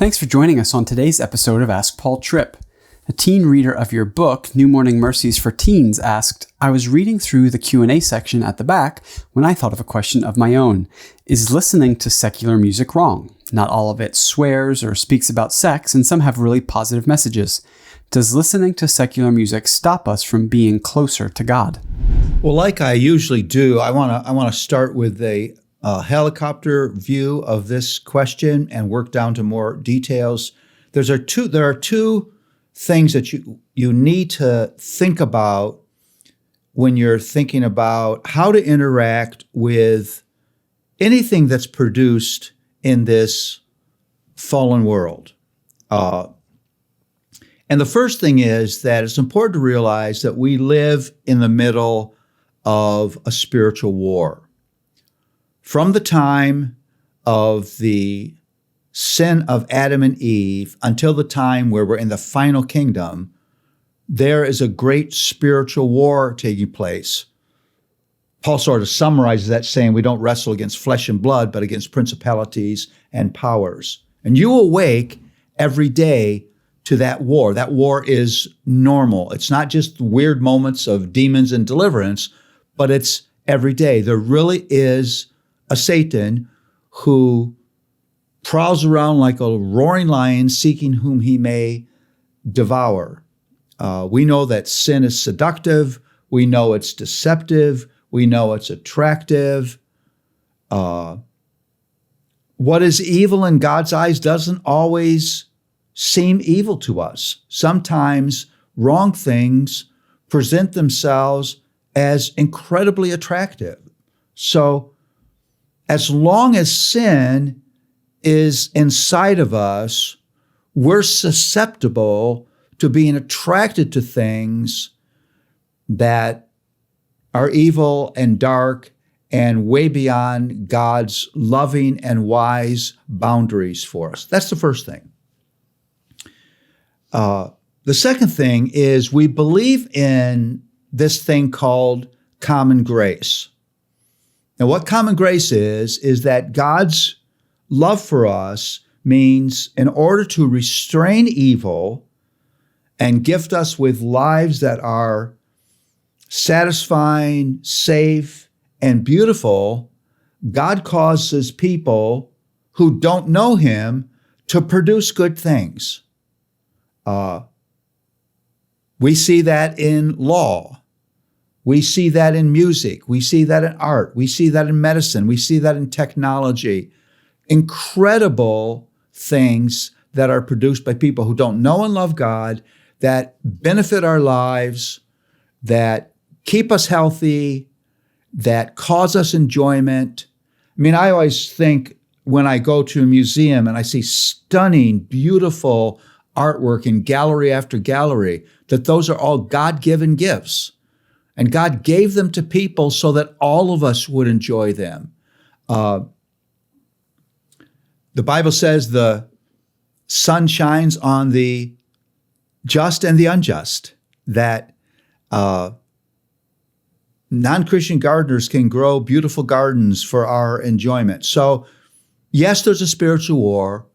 Thanks for joining us on today's episode of Ask Paul Tripp. A teen reader of your book, New Morning Mercies for Teens, asked, I was reading through the Q&A section at the back when I thought of a question of my own. Is listening to secular music wrong? Not all of it swears or speaks about sex, and some have really positive messages. Does listening to secular music stop us from being closer to God? Well, like I usually do, I want to start with a helicopter view of this question and work down to more details. There are two things that you need to think about when you're thinking about how to interact with anything that's produced in this fallen world. And the first thing is that it's important to realize that we live in the middle of a spiritual war. From the time of the sin of Adam and Eve until the time where we're in the final kingdom, there is a great spiritual war taking place. Paul sort of summarizes that saying we don't wrestle against flesh and blood, but against principalities and powers. And you awake every day to that war. That war is normal. It's not just weird moments of demons and deliverance, but it's every day. There really is a Satan who prowls around like a roaring lion seeking whom he may devour. We know that sin is seductive. We know it's deceptive. We know it's attractive. What is evil in God's eyes doesn't always seem evil to us. Sometimes wrong things present themselves as incredibly attractive. So as long as sin is inside of us, we're susceptible to being attracted to things that are evil and dark and way beyond God's loving and wise boundaries for us. That's the first thing. The second thing is we believe in this thing called common grace. Now, what common grace is that God's love for us means in order to restrain evil and gift us with lives that are satisfying, safe, and beautiful, God causes people who don't know Him to produce good things. We see that in law. We see that in music. We see that in art. We see that in medicine. We see that in technology. Incredible things that are produced by people who don't know and love God, that benefit our lives, that keep us healthy, that cause us enjoyment. I mean, I always think when I go to a museum and I see stunning, beautiful artwork in gallery after gallery, that those are all God-given gifts. And God gave them to people so that all of us would enjoy them. The Bible says the sun shines on the just and the unjust, that non-Christian gardeners can grow beautiful gardens for our enjoyment. So, yes, there's a spiritual war,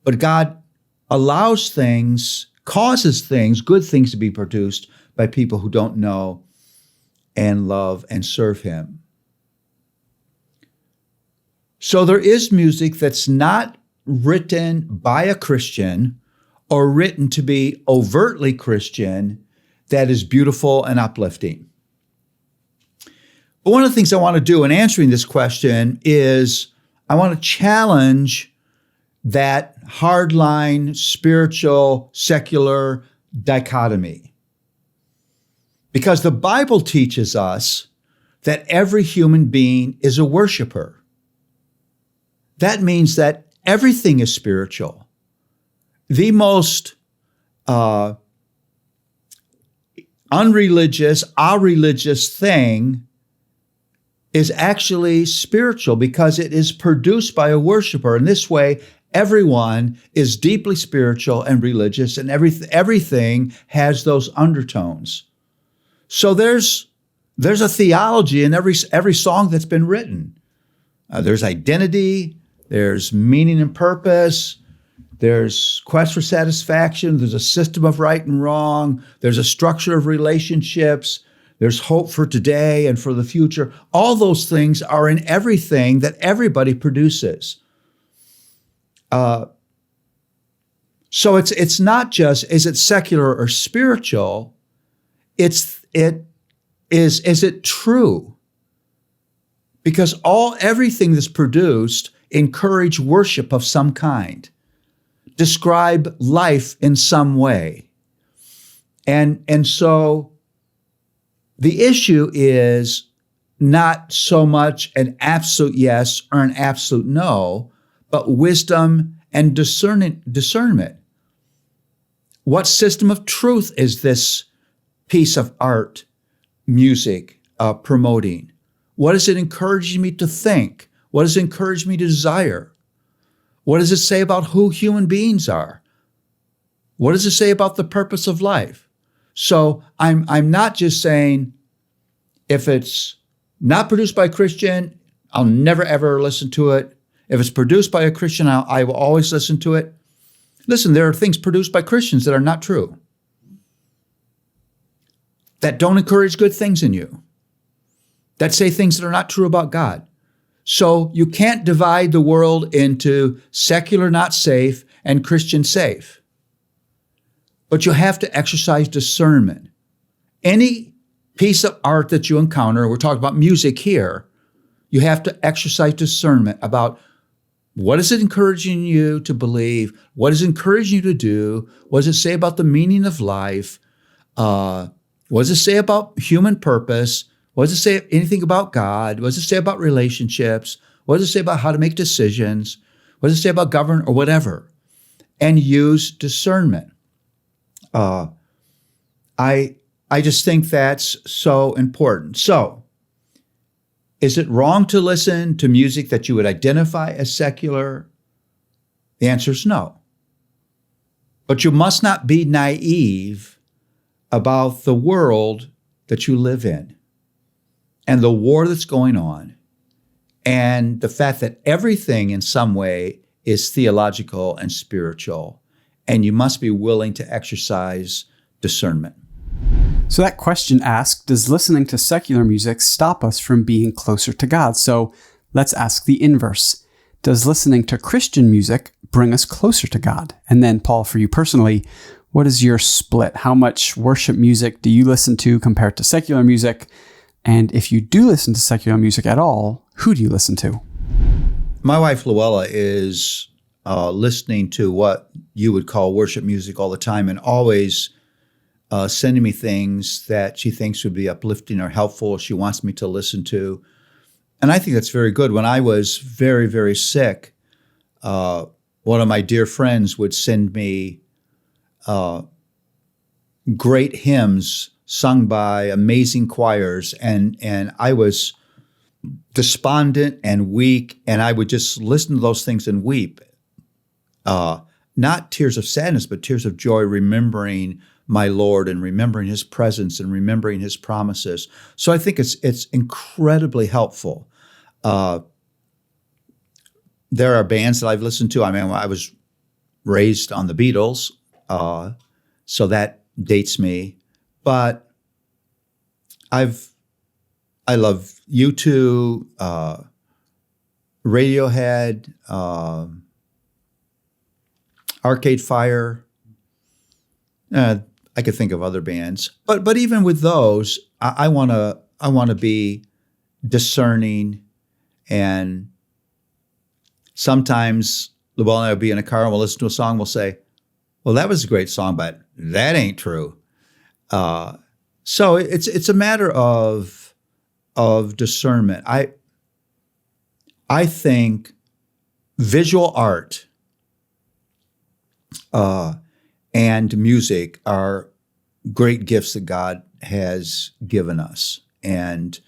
but God allows things, causes things, good things to be produced by people who don't know and love and serve Him. So there is music that's not written by a Christian or written to be overtly Christian that is beautiful and uplifting. But one of the things I want to do in answering this question is I want to challenge that hardline spiritual secular dichotomy. Because the Bible teaches us that every human being is a worshiper. That means that everything is spiritual. The most unreligious, irreligious thing is actually spiritual because it is produced by a worshiper. In this way, everyone is deeply spiritual and religious, and everything has those undertones. So there's a theology in every song that's been written. There's identity, there's meaning and purpose, There's quest for satisfaction. There's a system of right and wrong. There's a structure of relationships. There's hope for today and for the future. All those things are in everything that everybody produces. So it's not just, is it secular or spiritual? Is it true? Because everything that's produced encourage worship of some kind, describe life in some way. And so the issue is not so much an absolute yes or an absolute no, but wisdom and discernment. What system of truth is this piece of art, music, promoting? What is it encouraging me to think? What does it encourage me to desire? What does it say about who human beings are? What does it say about the purpose of life? So I'm not just saying if it's not produced by a Christian, I'll never ever listen to it. If it's produced by a Christian, I will always listen to it. Listen, there are things produced by Christians that are not true, that don't encourage good things in you, that say things that are not true about God. So you can't divide the world into secular not safe and Christian safe. But you have to exercise discernment. Any piece of art that you encounter, we're talking about music here, you have to exercise discernment about what is it encouraging you to believe? What is it encouraging you to do? What does it say about the meaning of life? What does it say about human purpose? What does it say anything about God? What does it say about relationships? What does it say about how to make decisions? What does it say about government or whatever? And use discernment. I just think that's so important. So, is it wrong to listen to music that you would identify as secular? The answer is no. But you must not be naive about the world that you live in and the war that's going on and the fact that everything in some way is theological and spiritual, and you must be willing to exercise discernment. So that question asked, does listening to secular music stop us from being closer to God? So let's ask the inverse. Does listening to Christian music bring us closer to God? And then, Paul, for you personally, what is your split? How much worship music do you listen to compared to secular music? And if you do listen to secular music at all, who do you listen to? My wife, Luella, is listening to what you would call worship music all the time, and always sending me things that she thinks would be uplifting or helpful, she wants me to listen to. And I think that's very good. When I was very, very sick, one of my dear friends would send me great hymns sung by amazing choirs, and I was despondent and weak, and I would just listen to those things and weep. Not tears of sadness, but tears of joy, remembering my Lord and remembering his presence and remembering his promises. So I think it's incredibly helpful. There are bands that I've listened to. I mean, I was raised on the Beatles, so that dates me. But I love U2, Radiohead, Arcade Fire. I could think of other bands, but even with those, I want to be discerning, and sometimes Luella and I will be in a car and we'll listen to a song. We'll say, "Well, that was a great song, but that ain't true." So it's a matter of discernment. I think visual art and music are great gifts that God has given us. And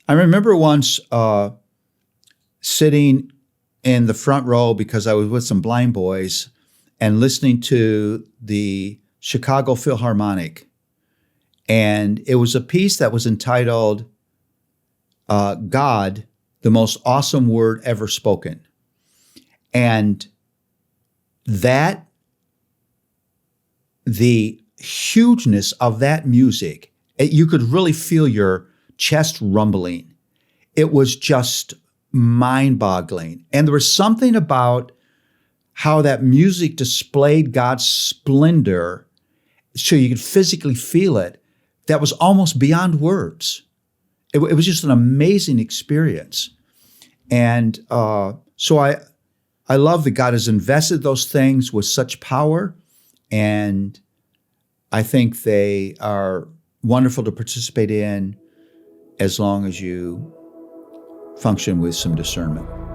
I remember once sitting in the front row because I was with some blind boys and listening to the Chicago Philharmonic. And it was a piece that was entitled God, the Most Awesome Word Ever Spoken. And that the hugeness of that music, you could really feel your chest rumbling. It was just mind-boggling. And there was something about how that music displayed God's splendor so you could physically feel it that was almost beyond words. It was just an amazing experience. And so I love that God has invested those things with such power, and I think they are wonderful to participate in as long as you function with some discernment.